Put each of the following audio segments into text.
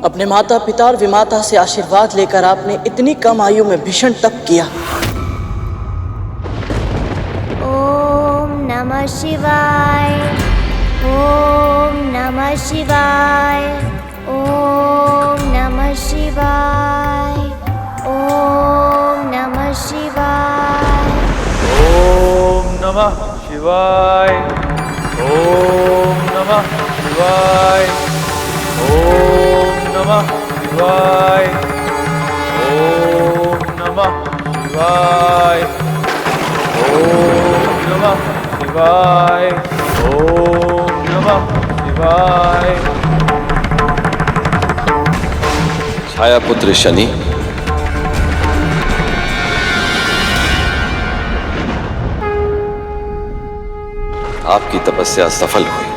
अपने माता पिता और विमाता से आशीर्वाद लेकर आपने इतनी कम आयु में भीषण तप किया। ओम नमः शिवाय, ओम नमः शिवाय, ओम नमः शिवाय, ओम नमः शिवाय, ओम नमः शिवाय, ओम नमः शिवाय, ओम नमः शिवाय, ओम नमः शिवाय, ओम नमः शिवाय, ओम नमः शिवाय। छाया पुत्र शनि, आपकी तपस्या सफल हुई।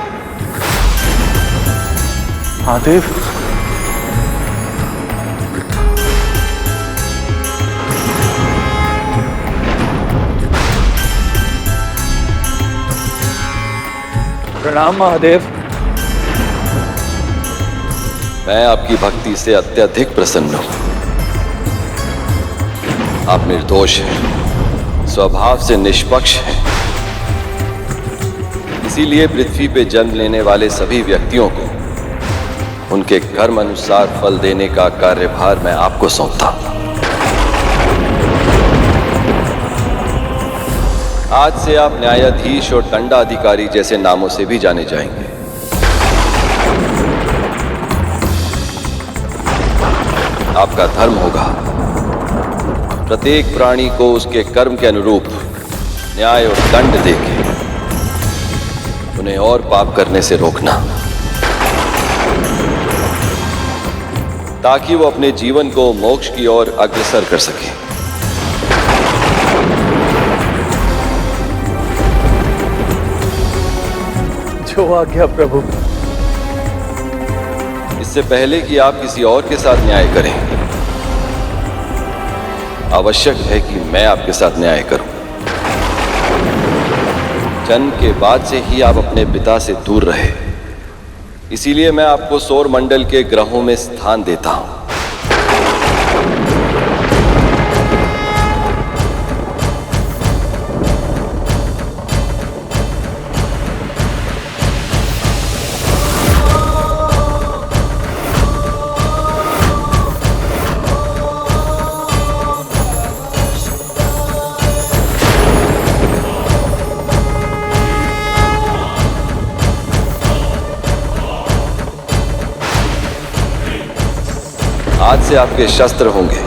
महादेव, प्रणाम महादेव। मैं आपकी भक्ति से अत्यधिक प्रसन्न हूं। आप निर्दोष हैं, स्वभाव से निष्पक्ष हैं। इसीलिए पृथ्वी पे जन्म लेने वाले सभी व्यक्तियों को उनके कर्म अनुसार फल देने का कार्यभार मैं आपको सौंपता हूं। आज से आप न्यायाधीश और दंडाधिकारी जैसे नामों से भी जाने जाएंगे। आपका धर्म होगा प्रत्येक प्राणी को उसके कर्म के अनुरूप न्याय और दंड देके उन्हें और पाप करने से रोकना, ताकि वो अपने जीवन को मोक्ष की ओर अग्रसर कर सके। जो आज्ञा प्रभु। इससे पहले कि आप किसी और के साथ न्याय करें, आवश्यक है कि मैं आपके साथ न्याय करूं। जन्म के बाद से ही आप अपने पिता से दूर रहे, इसीलिए मैं आपको सौर मंडल के ग्रहों में स्थान देता हूं। आज से आपके शस्त्र होंगे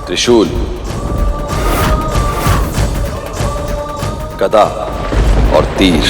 त्रिशूल, गदा और तीर।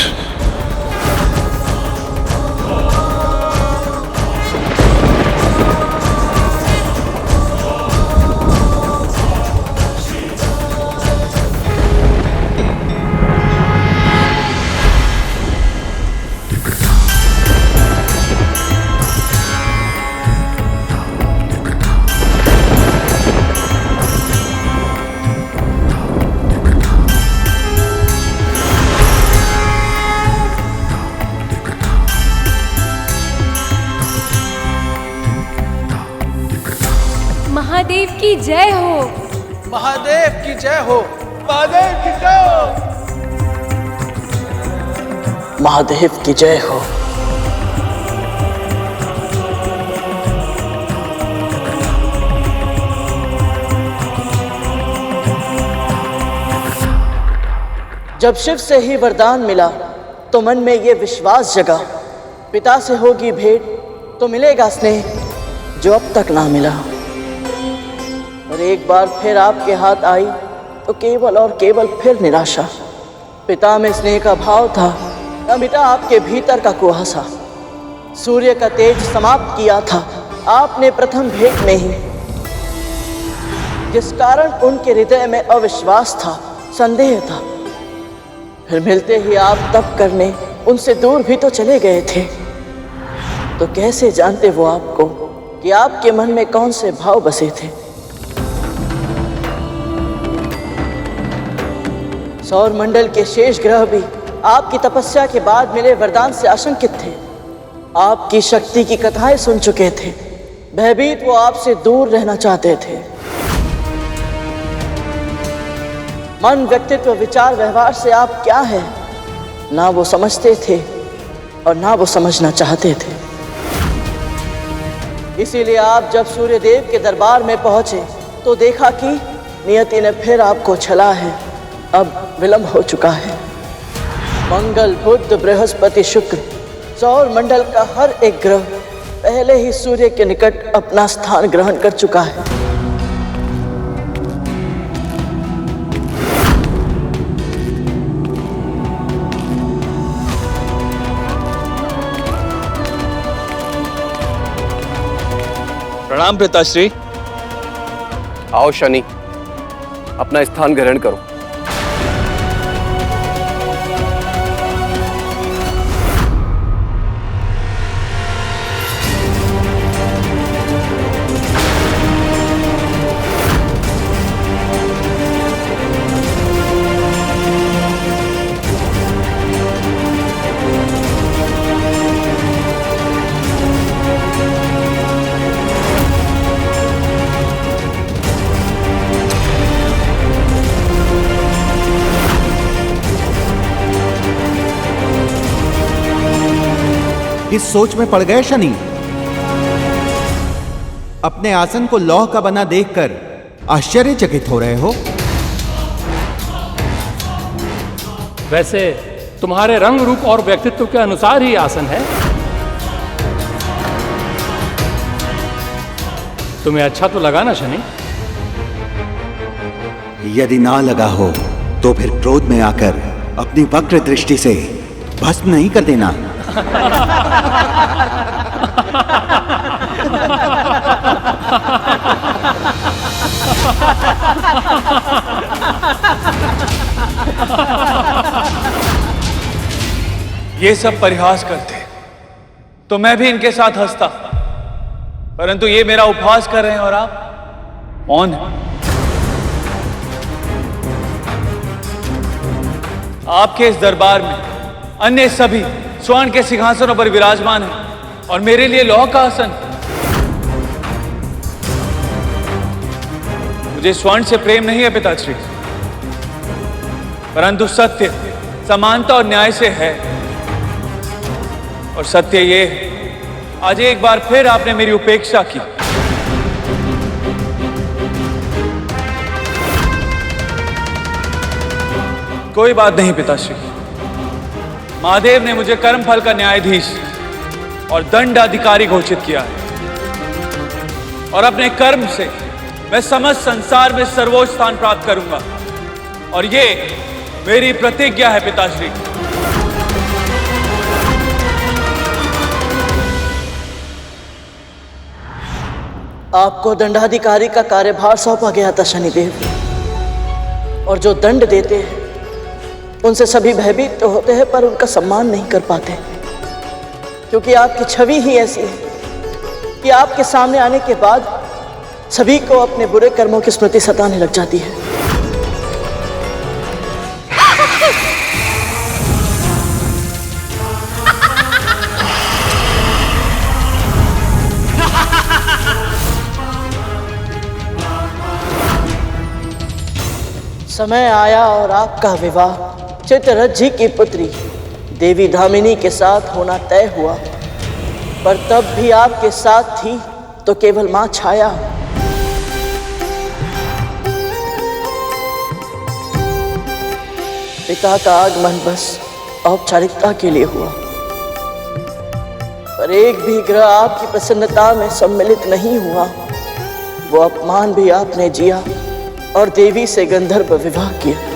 महादेव की जय हो, महादेव की जय हो, महादेव की जय हो, महादेव की जय हो। जब शिव से ही वरदान मिला तो मन में ये विश्वास जगा, पिता से होगी भेंट तो मिलेगा स्नेह जो अब तक ना मिला। और एक बार फिर आपके हाथ आई तो केवल और केवल फिर निराशा। पिता में स्नेह का भाव था, न मिटा आपके भीतर का कुहासा। सूर्य का तेज समाप्त किया था आपने प्रथम भेंट में ही, जिस कारण उनके हृदय में अविश्वास था, संदेह था। फिर मिलते ही आप तप करने उनसे दूर भी तो चले गए थे, तो कैसे जानते वो आपको कि आपके मन में कौन से भाव बसे थे। सौर मंडल के शेष ग्रह भी आपकी तपस्या के बाद मिले वरदान से आशंकित थे। आपकी शक्ति की कथाएं सुन चुके थे, भयभीत वो आपसे दूर रहना चाहते थे। मन, व्यक्तित्व, विचार, व्यवहार से आप क्या है ना वो समझते थे और ना वो समझना चाहते थे। इसीलिए आप जब सूर्यदेव के दरबार में पहुंचे तो देखा कि नियति ने फिर आपको छला है। अब विलंब हो चुका है। मंगल, बुध, बृहस्पति, शुक्र, सौर मंडल का हर एक ग्रह पहले ही सूर्य के निकट अपना स्थान ग्रहण कर चुका है। प्रणाम पिताश्री। आओ शनि, अपना स्थान ग्रहण करो। इस सोच में पड़ गए शनि। अपने आसन को लौह का बना देखकर आश्चर्यचकित हो रहे हो। वैसे तुम्हारे रंग, रूप और व्यक्तित्व के अनुसार ही आसन है। तुम्हें अच्छा तो लगा ना शनि? यदि ना लगा हो तो फिर क्रोध में आकर अपनी वक्र दृष्टि से भस्म नहीं कर देना। ये सब परिहास करते तो मैं भी इनके साथ हंसता, परंतु ये मेरा उपहास कर रहे हैं और आप मौन हैं। आपके इस दरबार में अन्य सभी स्वर्ण के सिंहासनों पर विराजमान हैं और मेरे लिए लौह का आसन। मुझे स्वर्ण से प्रेम नहीं है पिताश्री, परंतु सत्य, समानता और न्याय से है। और सत्य ये है, आज एक बार फिर आपने मेरी उपेक्षा की। कोई बात नहीं पिताश्री, महादेव ने मुझे कर्मफल का न्यायाधीश और दंडाधिकारी घोषित किया है और अपने कर्म से मैं समस्त संसार में सर्वोच्च स्थान प्राप्त करूंगा और ये मेरी प्रतिज्ञा है पिताश्री। आपको दंडाधिकारी का कार्यभार सौंपा गया था शनिदेव, और जो दंड देते हैं उनसे सभी भयभीत तो होते हैं पर उनका सम्मान नहीं कर पाते, क्योंकि आपकी छवि ही ऐसी है कि आपके सामने आने के बाद सभी को अपने बुरे कर्मों की स्मृति सताने लग जाती है। समय आया और आपका विवाह चित्ररथ की पुत्री देवी धामिनी के साथ होना तय हुआ, पर तब भी आपके साथ थी तो केवल मां छाया। पिता का आगमन बस औपचारिकता के लिए हुआ, पर एक भी ग्रह आपकी प्रसन्नता में सम्मिलित नहीं हुआ। वो अपमान भी आपने जिया और देवी से गंधर्व विवाह किया।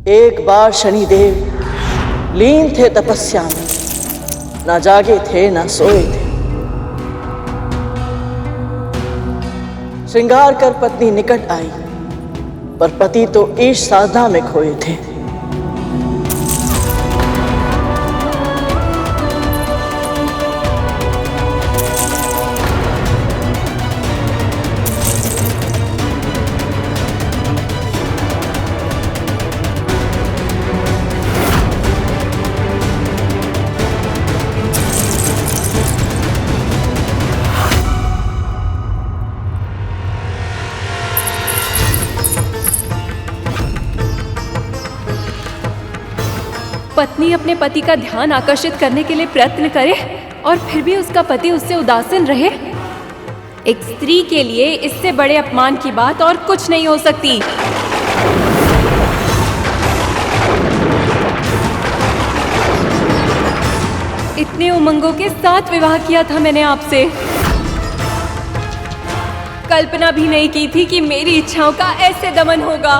एक बार शनिदेव लीन थे तपस्या में, ना जागे थे ना सोए थे। श्रृंगार कर पत्नी निकट आई, पर पति तो ईश साधना में खोए थे। पत्नी अपने पति का ध्यान आकर्षित करने के लिए प्रयत्न करे और फिर भी उसका पति उससे उदासीन रहे, एक स्त्री के लिए इससे बड़े अपमान की बात और कुछ नहीं हो सकती। इतने उमंगों के साथ विवाह किया था मैंने आपसे। कल्पना भी नहीं की थी कि मेरी इच्छाओं का ऐसे दमन होगा।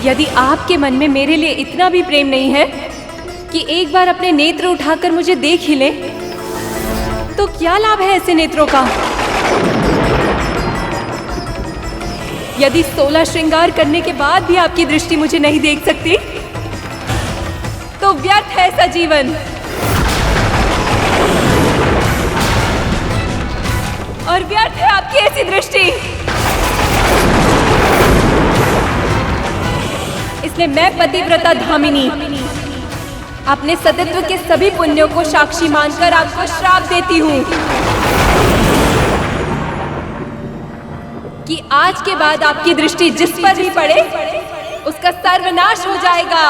यदि आपके मन में मेरे लिए इतना भी प्रेम नहीं है कि एक बार अपने नेत्र उठाकर मुझे देख ही ले, तो क्या लाभ है ऐसे नेत्रों का? यदि 16 श्रृंगार करने के बाद भी आपकी दृष्टि मुझे नहीं देख सकती, तो व्यर्थ है ऐसा जीवन। और व्यर्थ है आपकी ऐसी दृष्टि। इसलिए मैं पतिव्रता धामिनी अपने सतीत्व के सभी पुण्यों को साक्षी मानकर आपको श्राप देती हूँ कि आज के बाद आपकी दृष्टि जिस पर भी पड़े उसका सर्वनाश हो जाएगा।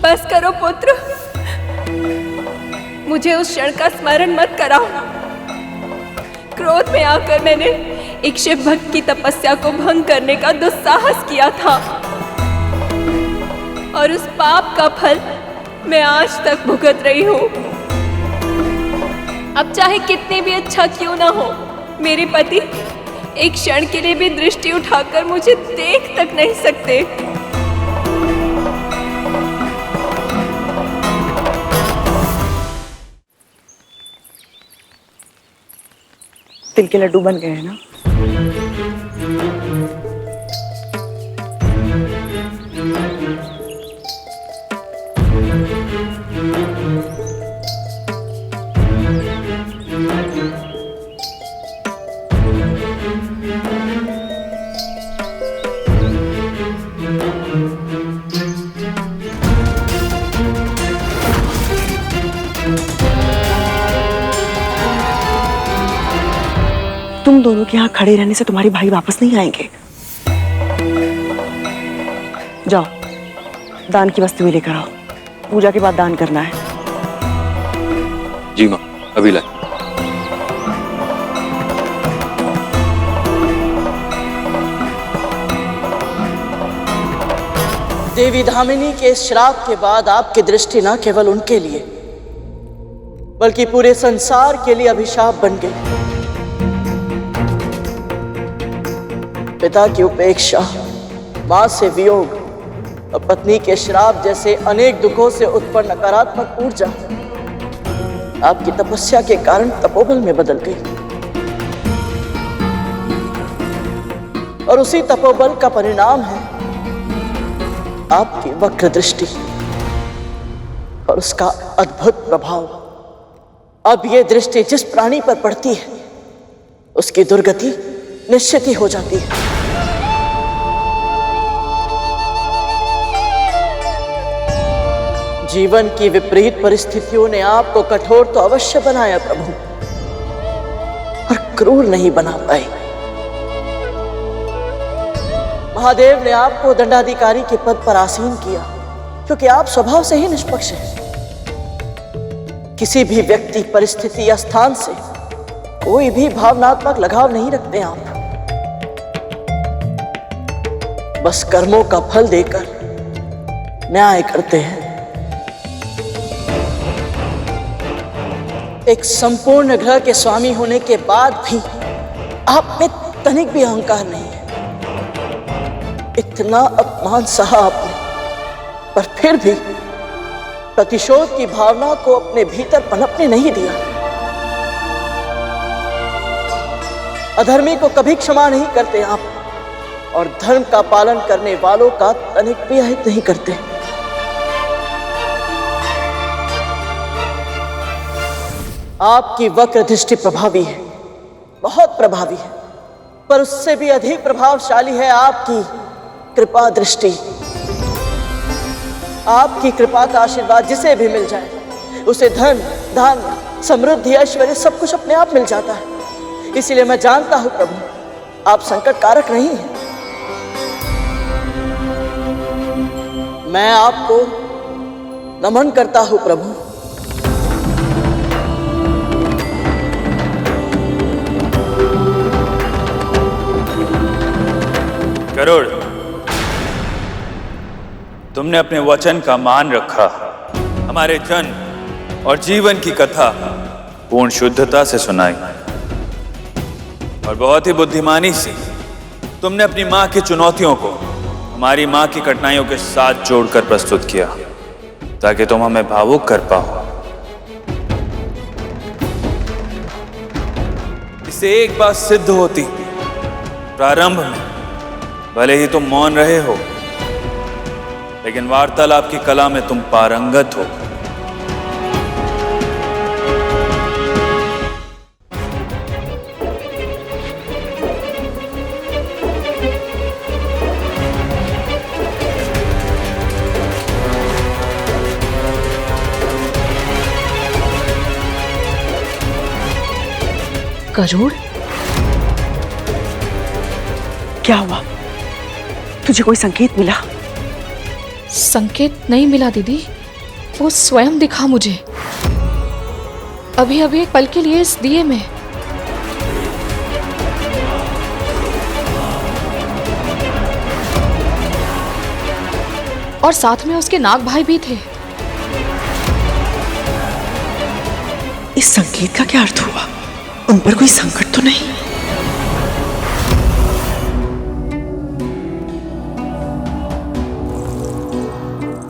बस करो पुत्र, मुझे उस क्षण का स्मरण मत कराओ। क्रोध में आकर मैंने एक शिव भक्त की तपस्या को भंग करने का दुस्साहस किया था और उस पाप का फल मैं आज तक भुगत रही हूँ। अब चाहे कितने भी अच्छा क्यों ना हो, मेरे पति एक क्षण के लिए भी दृष्टि उठाकर मुझे देख तक नहीं सकते। तिल के लड्डू बन गए हैं ना? तुम दोनों के यहाँ खड़े रहने से तुम्हारे भाई वापस नहीं आएंगे। जाओ, दान की वस्तु भी लेकर आओ। पूजा के बाद दान करना है। जी माँ, अभी लाए। देवी धामिनी के श्राप के बाद आपकी दृष्टि न केवल उनके लिए बल्कि पूरे संसार के लिए अभिशाप बन गई। पिता की उपेक्षा, मां से वियोग और पत्नी के श्राप जैसे अनेक दुखों से उत्पन्न नकारात्मक ऊर्जा आपकी तपस्या के कारण तपोबल में बदल गई और उसी तपोबल का परिणाम है आपकी वक्र दृष्टि और उसका अद्भुत प्रभाव। अब ये दृष्टि जिस प्राणी पर पड़ती है उसकी दुर्गति निश्चित ही हो जाती है। जीवन की विपरीत परिस्थितियों ने आपको कठोर तो अवश्य बनाया प्रभु, पर क्रूर नहीं बना पाई। महादेव ने आपको दंडाधिकारी के पद पर आसीन किया क्योंकि आप स्वभाव से ही निष्पक्ष हैं। किसी भी व्यक्ति, परिस्थिति या स्थान से कोई भी भावनात्मक लगाव नहीं रखते आप। बस कर्मों का फल देकर न्याय करते हैं। एक संपूर्ण ग्रह के स्वामी होने के बाद भी आप में तनिक भी अहंकार नहीं है। इतना अपमान सहा आपने, पर फिर भी प्रतिशोध की भावना को अपने भीतर पनपने नहीं दिया। अधर्मी को कभी क्षमा नहीं करते आप, और धर्म का पालन करने वालों का तनिक भी अहित नहीं करते। आपकी वक्र दृष्टि प्रभावी है, बहुत प्रभावी है, पर उससे भी अधिक प्रभावशाली है आपकी कृपा दृष्टि। आपकी कृपा का आशीर्वाद जिसे भी मिल जाए उसे धन, धान्य, समृद्धि, ऐश्वर्य सब कुछ अपने आप मिल जाता है। इसीलिए मैं जानता हूं प्रभु, आप संकट कारक नहीं हैं। मैं आपको नमन करता हूं प्रभु। गरुड़, तुमने अपने वचन का मान रखा, हमारे जन्म और जीवन की कथा पूर्ण शुद्धता से सुनाई, और बहुत ही बुद्धिमानी से तुमने अपनी मां की चुनौतियों को हमारी मां की कठिनाइयों के साथ जोड़कर प्रस्तुत किया, ताकि तुम हमें भावुक कर पाओ। इससे एक बात सिद्ध होती, प्रारंभ में भले ही तुम मौन रहे हो, लेकिन वार्तालाप की कला में तुम पारंगत हो। गरुड़, क्या हुआ? तुझे कोई संकेत मिला? संकेत नहीं मिला दीदी, वो स्वयं दिखा मुझे अभी अभी एक पल के लिए इस दिए में। और साथ में उसके नाग भाई भी थे। इस संकेत का क्या अर्थ हुआ? उन पर कोई संकट तो नहीं?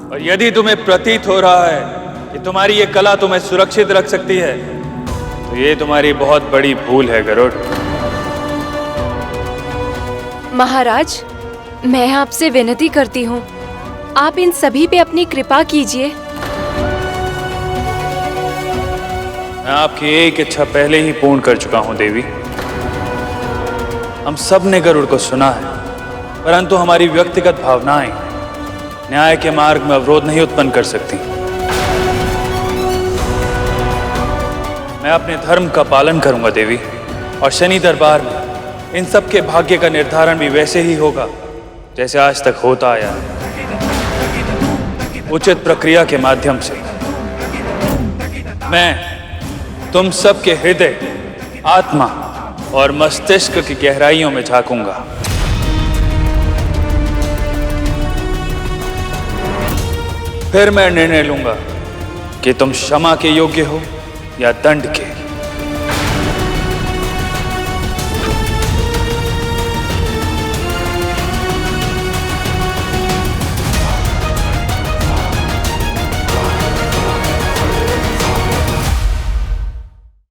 और यदि तुम्हें प्रतीत हो रहा है कि तुम्हारी ये कला तुम्हें सुरक्षित रख सकती है, तो ये तुम्हारी बहुत बड़ी भूल है गरुड़। महाराज, मैं आपसे विनती करती हूँ, आप इन सभी पे अपनी कृपा कीजिए। मैं आपकी एक इच्छा पहले ही पूर्ण कर चुका हूं देवी। हम सब ने गरुड़ को सुना है, परंतु हमारी व्यक्तिगत भावनाएं न्याय के मार्ग में अवरोध नहीं उत्पन्न कर सकती। मैं अपने धर्म का पालन करूंगा देवी, और शनि दरबार में इन सब के भाग्य का निर्धारण भी वैसे ही होगा जैसे आज तक होता आया है, उचित प्रक्रिया के माध्यम से। मैं तुम सबके हृदय, आत्मा और मस्तिष्क की गहराइयों में झांकूंगा। फिर मैं निर्णय लूंगा कि तुम क्षमा के योग्य हो या दंड के।